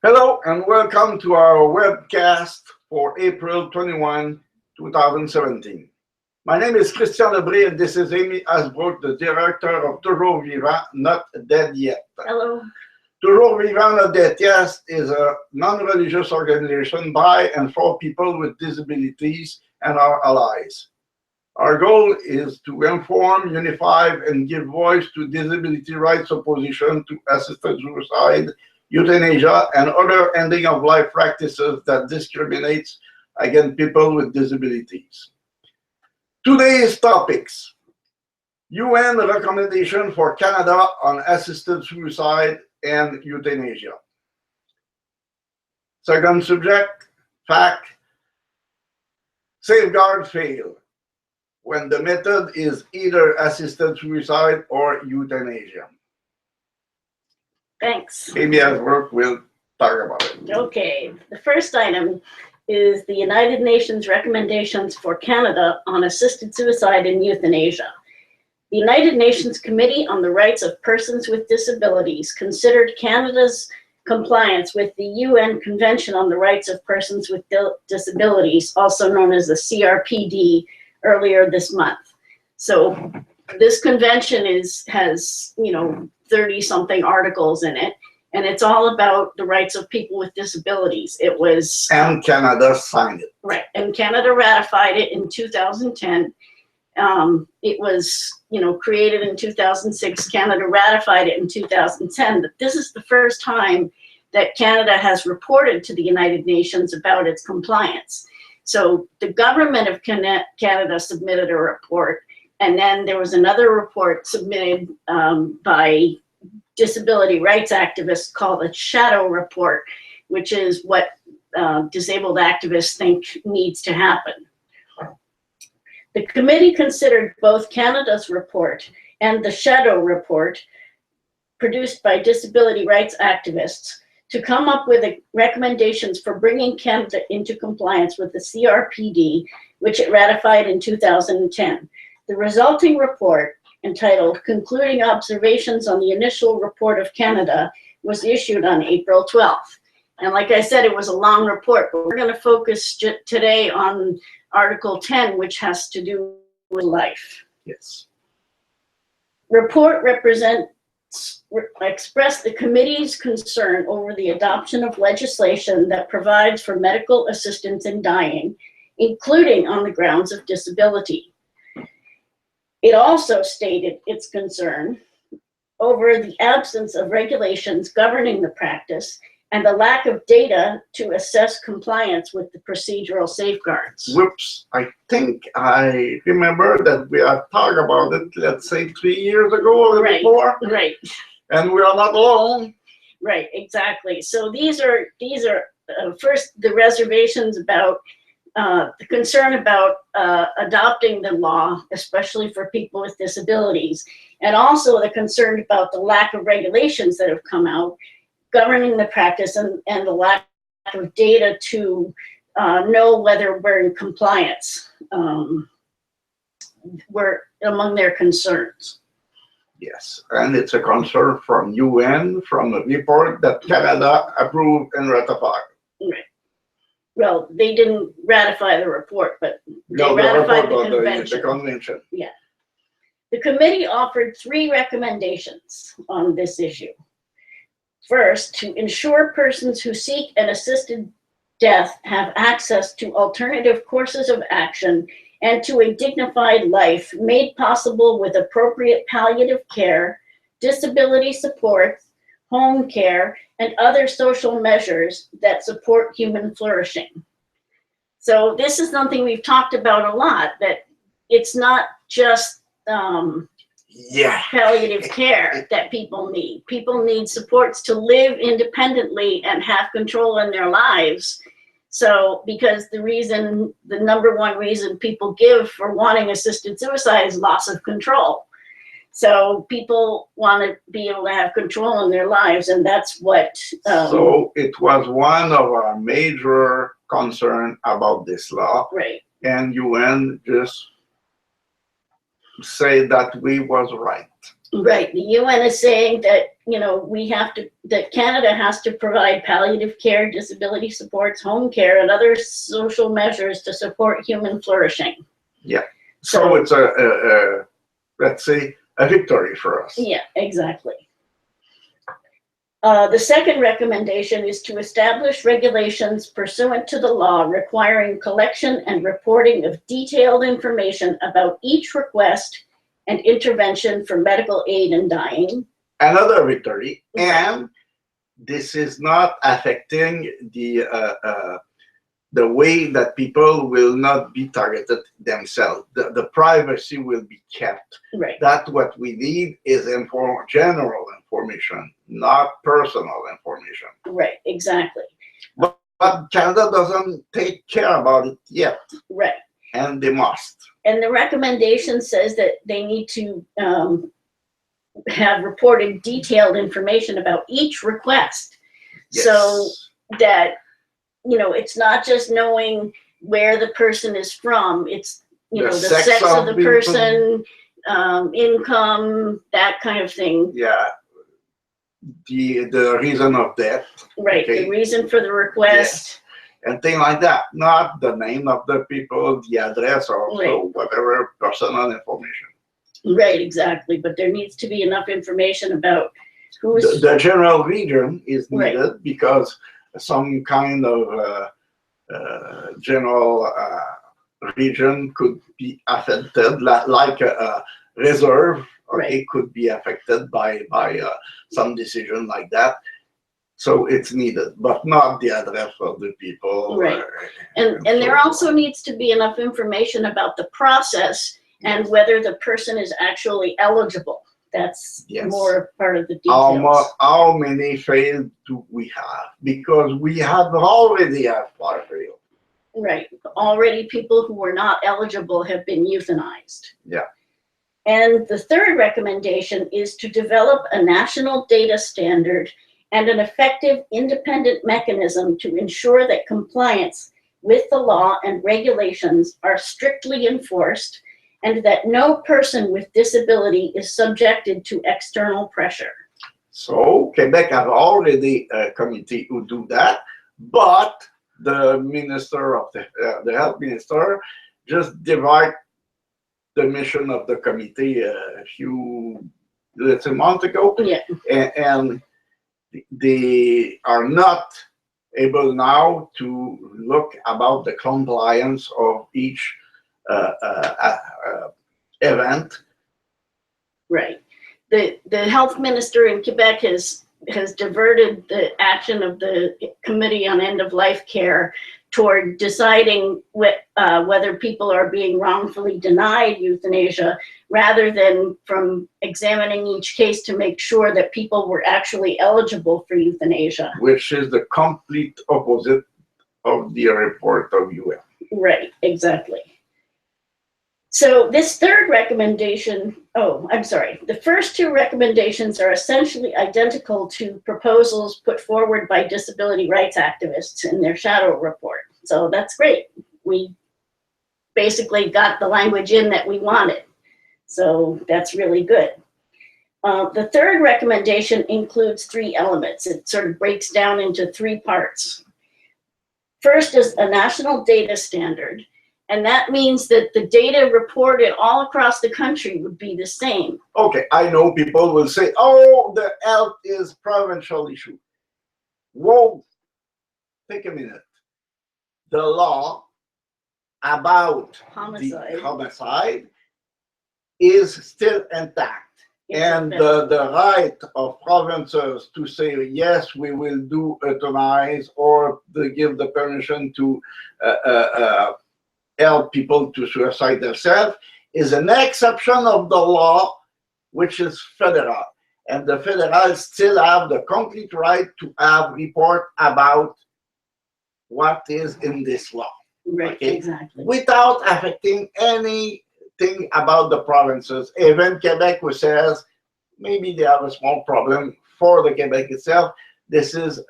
Hello and welcome to our webcast for April 21, 2017. My name is Christian Lebré and this is Amy Asbrook, the director of Toujours Vivant, Not Dead Yet. Hello. Toujours Vivant, Not Dead Yet is a non-religious organization by and for people with disabilities and our allies. Our goal is to inform, unify, and give voice to disability rights opposition to assisted suicide, euthanasia, and other ending of life practices that discriminates against people with disabilities. Today's topics: UN recommendation for Canada on assisted suicide and euthanasia. Second subject, fact, safeguards fail when the method is either assisted suicide or euthanasia. Thanks. Amy Asbrook will talk about it. Okay, the first item is the United Nations recommendations for Canada on assisted suicide and euthanasia. The United Nations Committee on the Rights of Persons with Disabilities considered Canada's compliance with the UN Convention on the Rights of Persons with Disabilities, also known as the CRPD, earlier this month. So this convention has 30-something articles in it, and it's all about the rights of people with disabilities. It was... And Canada signed it. Right, and Canada ratified it in 2010. It was, created in 2006. Canada ratified it in 2010, but this is the first time that Canada has reported to the United Nations about its compliance. So the government of Canada submitted a report, and then there was another report submitted by disability rights activists called a shadow report, which is what disabled activists think needs to happen. The committee considered both Canada's report and the shadow report produced by disability rights activists to come up with recommendations for bringing Canada into compliance with the CRPD, which it ratified in 2010. The resulting report, entitled Concluding Observations on the Initial Report of Canada, was issued on April 12th. And like I said, it was a long report, but we're going to focus today on Article 10, which has to do with life. Yes. Report expressed the committee's concern over the adoption of legislation that provides for medical assistance in dying, including on the grounds of disability. It also stated its concern over the absence of regulations governing the practice and the lack of data to assess compliance with the procedural safeguards. Whoops, I think I remember that we had talked about it, let's say 3 years ago or before. Right. And we are not alone. Right, exactly. So these are first the reservations about the concern about adopting the law, especially for people with disabilities, and also the concern about the lack of regulations that have come out governing the practice and the lack of data to know whether we're in compliance were among their concerns. Yes, and it's a concern from UN, from a report that Canada approved and ratified. Right. Well, they didn't ratify the report, but they ratified the convention. The convention. Yeah. The committee offered 3 recommendations on this issue. First, to ensure persons who seek an assisted death have access to alternative courses of action and to a dignified life made possible with appropriate palliative care, disability support, home care, and other social measures that support human flourishing. So this is something we've talked about a lot, that it's not just palliative care that people need. People need supports to live independently and have control in their lives. So, because the number one reason people give for wanting assisted suicide is loss of control. So people want to be able to have control in their lives, and that's what... so it was one of our major concerns about this law. Right. And UN just say that we was right. Right. The UN is saying that, you know, that Canada has to provide palliative care, disability supports, home care, and other social measures to support human flourishing. Yeah. So it's let's say, a victory for us. Yeah, exactly. The second recommendation is to establish regulations pursuant to the law requiring collection and reporting of detailed information about each request and intervention for medical aid in dying. Another victory, and this is not affecting the way that people will not be targeted themselves. The privacy will be kept. Right. That's what we need is general information, not personal information. Right, exactly. But Canada doesn't take care about it yet. Right. And they must. And the recommendation says that they need to have reported detailed information about each request. Yes. So that, you know, it's not just knowing where the person is from, it's, you know, the sex of the person, income, that kind of thing. Yeah. The reason of death. Right, okay. The reason for the request. Yes. And things like that. Not the name of the people, the address, or whatever personal information. Right, exactly. But there needs to be enough information about who's... The general region is needed because some kind of general region could be affected, like a reserve, okay, could be affected by some decision like that. So it's needed, but not the address of the people. Right. And there also needs to be enough information about the process and whether the person is actually eligible. That's more part of the details. How many failed do we have? Because we have already have failed. Right. Already people who were not eligible have been euthanized. Yeah. And the third recommendation is to develop a national data standard and an effective independent mechanism to ensure that compliance with the law and regulations are strictly enforced and that no person with disability is subjected to external pressure. So Quebec have already a committee who do that, but the minister of the health minister just divide the mission of the committee a month ago. Yeah. And they are not able now to look about the compliance of each event. Right. The health minister in Quebec has diverted the action of the Committee on End-of-Life Care toward deciding whether people are being wrongfully denied euthanasia, rather than from examining each case to make sure that people were actually eligible for euthanasia. Which is the complete opposite of the report of UN. Right, exactly. So this third recommendation, the first two recommendations are essentially identical to proposals put forward by disability rights activists in their shadow report. So that's great. We basically got the language in that we wanted. So that's really good. The third recommendation includes 3 elements. It sort of breaks down into 3 parts. First is a national data standard. And that means that the data reported all across the country would be the same. Okay, I know people will say, oh, the health is provincial issue. Whoa, take a minute. The law about the homicide is still intact. And the right of provinces to say, yes, we will do euthanize, or to give the permission to help people to suicide themselves, is an exception of the law, which is federal. And the federal still have the complete right to have report about what is in this law. Right, okay? Exactly. Without affecting anything about the provinces. Even Quebec, who says maybe they have a small problem for the Quebec itself. This is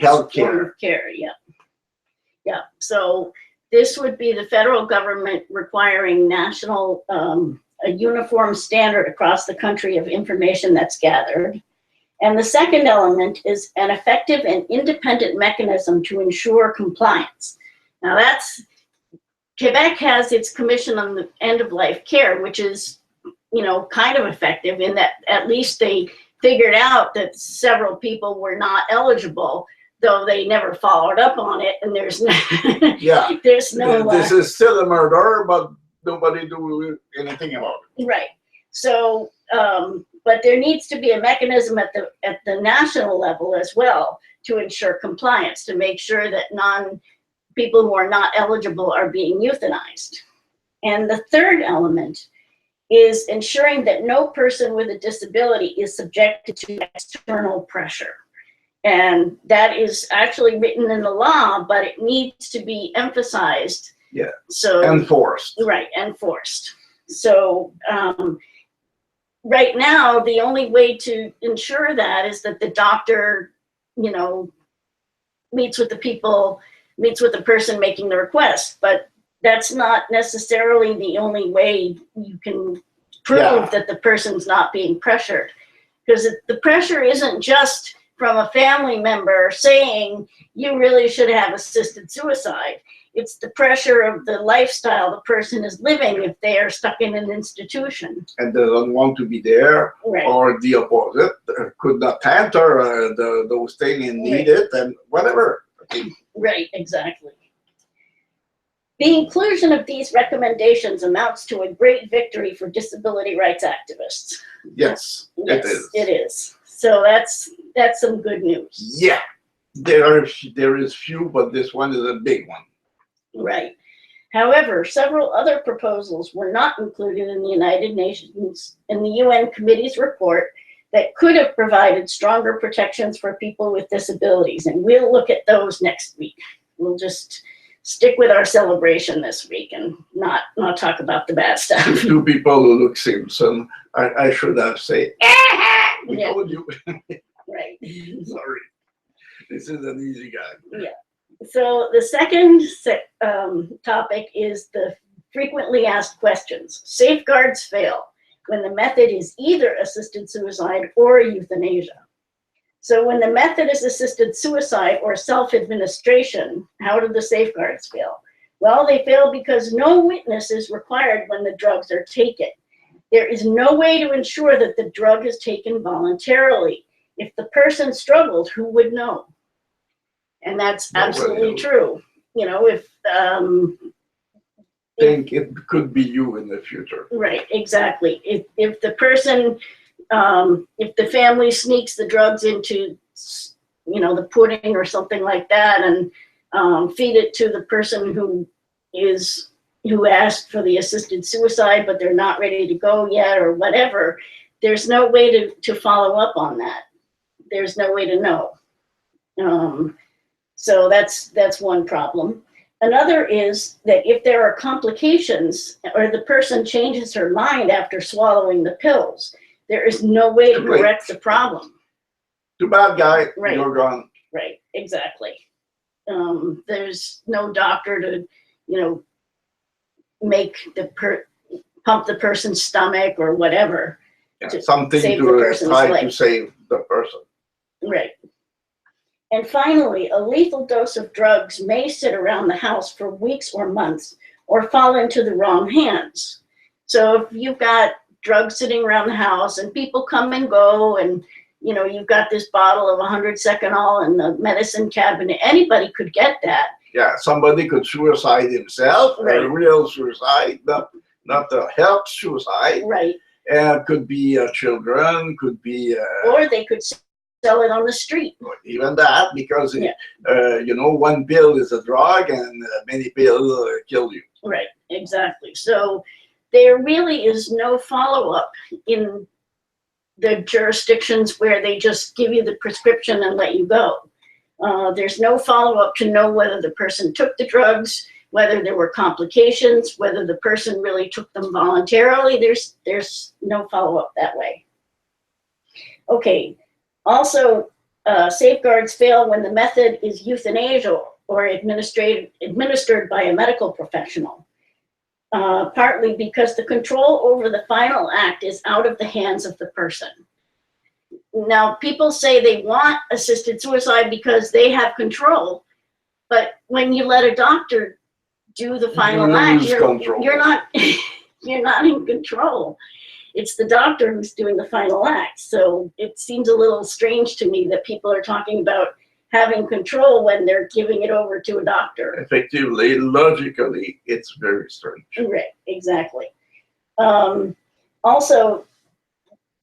health care. Yeah. So this would be the federal government requiring national a uniform standard across the country of information that's gathered. And the second element is an effective and independent mechanism to ensure compliance. Now Quebec has its Commission on the End-of-Life Care, which is, kind of effective in that at least they figured out that several people were not eligible, though they never followed up on it, and there's no, Yeah. there's no. This is still a murder, but nobody do anything about it. Right. So, but there needs to be a mechanism at the national level as well to ensure compliance, to make sure that people who are not eligible are being euthanized. And the third element is ensuring that no person with a disability is subjected to external pressure. And that is actually written in the law, but it needs to be emphasized. Yeah. So enforced. Right, enforced. So right now, the only way to ensure that is that the doctor, meets with the person making the request, but that's not necessarily the only way you can prove that the person's not being pressured. Because the pressure isn't just from a family member saying you really should have assisted suicide. It's the pressure of the lifestyle the person is living if they are stuck in an institution. And they don't want to be there, Right. or the opposite, could not enter those things and need it, and whatever. Okay. Right, exactly. The inclusion of these recommendations amounts to a great victory for disability rights activists. Yes, Yes, it is. it is. So that's some good news. Yeah, there is few, but this one is a big one. Right. However, several other proposals were not included in the United Nations in the UN Committee's report that could have provided stronger protections for people with disabilities. And we'll look at those next week. We'll just stick with our celebration this week and not talk about the bad stuff. Two people who look Simpson, I should have said, we told you. Right. Sorry. This is an easy guy. Yeah. So the second topic is the frequently asked questions. Safeguards fail when the method is either assisted suicide or euthanasia. So when the method is assisted suicide or self-administration, how do the safeguards fail? Well, they fail because no witness is required when the drugs are taken. There is no way to ensure that the drug is taken voluntarily. If the person struggled, who would know? And that's absolutely true. If think it could be you in the future. Right, exactly. If the person, if the family sneaks the drugs into, the pudding or something like that, and feed it to the person who asked for the assisted suicide, but they're not ready to go yet or whatever, there's no way to follow up on that. There's no way to know. So that's one problem. Another is that if there are complications or the person changes her mind after swallowing the pills, there is no way to correct the problem. Too bad, guy. Right. You're gone. Right, exactly. There's no doctor to, make pump the person's stomach or whatever. Yeah, something save the to person's try life. to save the person. Right. And finally, a lethal dose of drugs may sit around the house for weeks or months or fall into the wrong hands. So if you've got drugs sitting around the house and people come and go and, you've got this bottle of 100 Seconal in the medicine cabinet, anybody could get that. Yeah, somebody could suicide himself, Right. A real suicide, not a help suicide. Right. Could be children, could be... or they could sell it on the street. Even that, because, Yeah. one pill is a drug and many pills kill you. Right, exactly. So there really is no follow-up in the jurisdictions where they just give you the prescription and let you go. There's no follow-up to know whether the person took the drugs, whether there were complications, whether the person really took them voluntarily. There's no follow-up that way. Okay, also safeguards fail when the method is euthanasia or administered by a medical professional. partly because the control over the final act is out of the hands of the person. Now, people say they want assisted suicide because they have control, but when you let a doctor do the final act, you're not you're not in control. It's the doctor who's doing the final act. So it seems a little strange to me that people are talking about having control when they're giving it over to a doctor. Effectively, logically, it's very strange. Right, exactly. Also,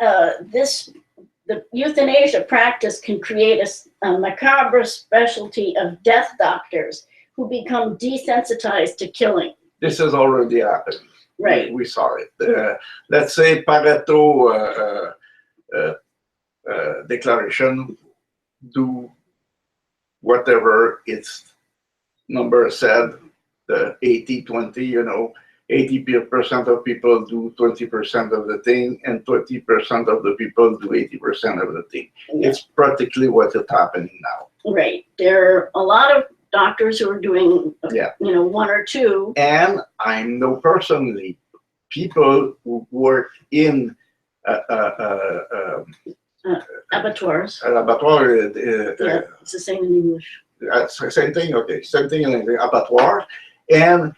the euthanasia practice can create a macabre specialty of death doctors who become desensitized to killing. This has already happened. Right. We saw it. Let's say Pareto declaration, do whatever its number said, the 80-20, you know, 80% of people do 20% of the thing, and 20% of the people do 80% of the thing. Yeah. It's practically what is happening now. Right. There are a lot of doctors who are doing, you know, one or two. And I know personally people who work in abattoirs. Abattoir. Yeah, it's the same in English. Same thing, okay. Same thing in English, abattoir. And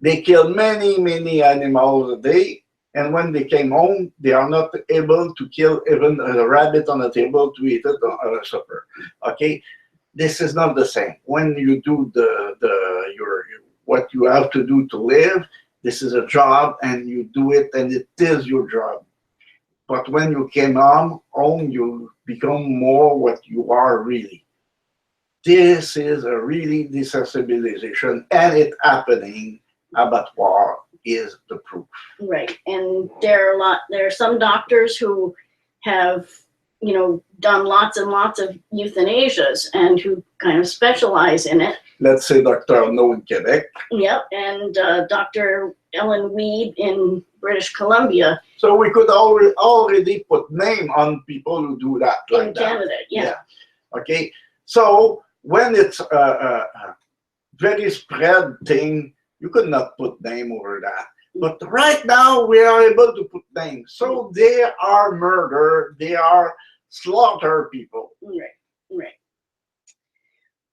they kill many, many animals a day. And when they came home, they are not able to kill even a rabbit on the table to eat it on a supper. Okay? This is not the same. When you do what you have to do to live, this is a job and you do it and it is your job. But when you came home, you become more what you are really. This is a really desensibilization, and it happening. Abattoir is the proof. Right, and there are some doctors who have, you know, done lots and lots of euthanasias and who kind of specialize in it. Let's say Dr. No in Quebec. Yep, and Dr. Ellen Weed in British Columbia. So we could already put name on people who do that. In Canada, yeah. Okay, so when it's a very spread thing, you could not put name over that. But right now we are able to put names. So they are murder, they are slaughter people. Right, right.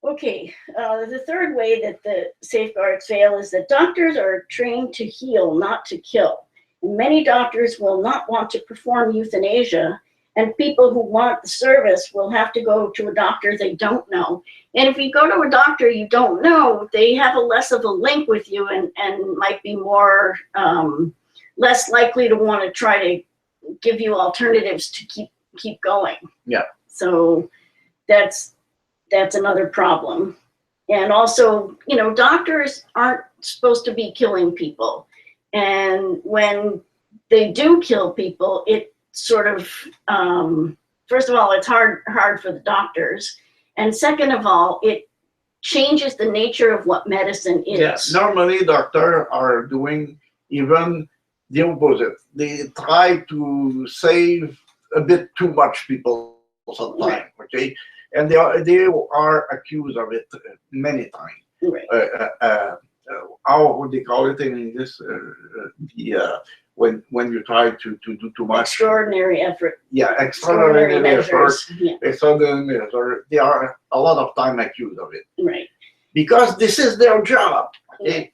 Okay, the third way that the safeguards fail is that doctors are trained to heal, not to kill. And many doctors will not want to perform euthanasia, and people who want the service will have to go to a doctor they don't know. And if you go to a doctor you don't know, they have a less of a link with you and might be more, less likely to want to try to give you alternatives to keep going. Yeah. So that's another problem. And also, you know, doctors aren't supposed to be killing people. And when they do kill people, it sort of, first of all, it's hard for the doctors. And second of all, it changes the nature of what medicine is. Yeah. Normally, doctors are doing even the opposite. They try to save a bit too much people sometimes, right. Okay? And they are accused of it many times. Right. How would they call it in English? When you try to do too much. Extraordinary effort. Yeah, extraordinary effort. Yeah. Extraordinary measure. They are a lot of time accused of it. Right. Because this is their job. Okay?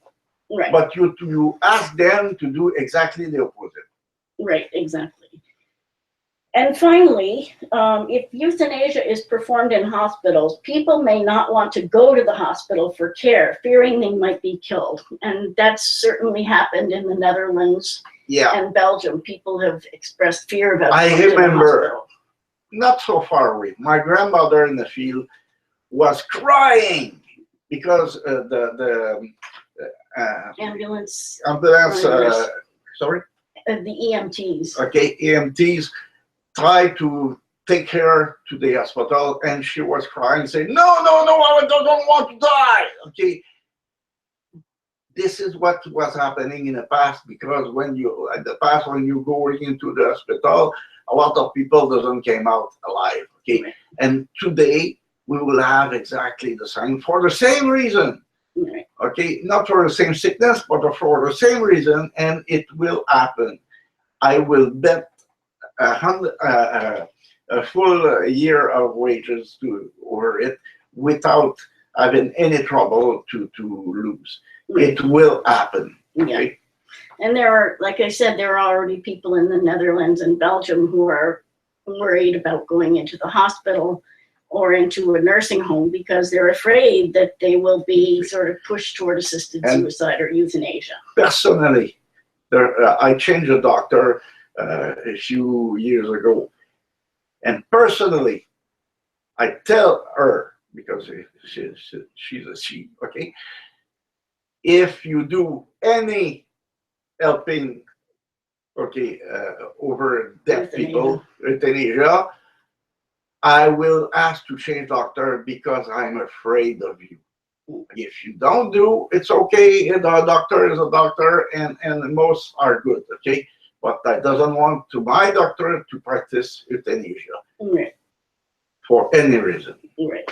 Right. But you ask them to do exactly the opposite. Right, exactly. And finally, if euthanasia is performed in hospitals, people may not want to go to the hospital for care, fearing they might be killed. And that's certainly happened in the Netherlands and Belgium. People have expressed fear about going to the hospital. Not so far away, my grandmother in the field was crying because the ambulance, sorry? The EMTs. Okay, EMTs tried to take her to the hospital, and she was crying, saying, no, I don't want to die. Okay, this is what was happening in the past, because when you go into the hospital, a lot of people doesn't came out alive. Okay, right. And today we will have exactly the same, for the same reason. Right. Okay, not for the same sickness, but for the same reason, and it will happen. I will bet a full year of wages over it without having any trouble to lose. Right. It will happen. Yeah. Okay? And there are, like I said, there are already people in the Netherlands and Belgium who are worried about going into the hospital or into a nursing home because they're afraid that they will be sort of pushed toward assisted suicide or euthanasia. Personally, I changed a doctor a few years ago, and personally, I tell her, because she's a she, okay, if you do any helping, okay, over deaf people, euthanasia, I will ask to change doctor because I'm afraid of you. If you don't do, it's okay. The doctor is a doctor, and most are good, okay? But I doesn't want my doctor to practice euthanasia. Right. For any reason. Right.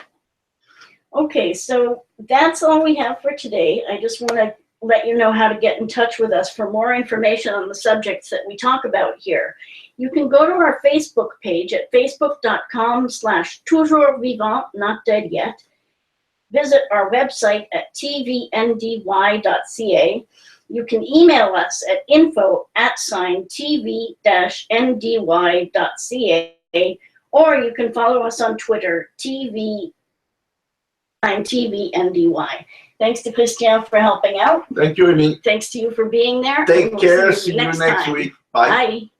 Okay, so that's all we have for today. I just want to let you know how to get in touch with us for more information on the subjects that we talk about here. You can go to our Facebook page at facebook.com/toujourvivant, not dead yet. Visit our website at tvndy.ca. You can email us at info@tv-ndy.ca, or you can follow us on Twitter, TVNDY. Thanks to Christian for helping out. Thank you, Amy. Thanks to you for being there. Take We'll care. see See you next time. week. Bye. Bye.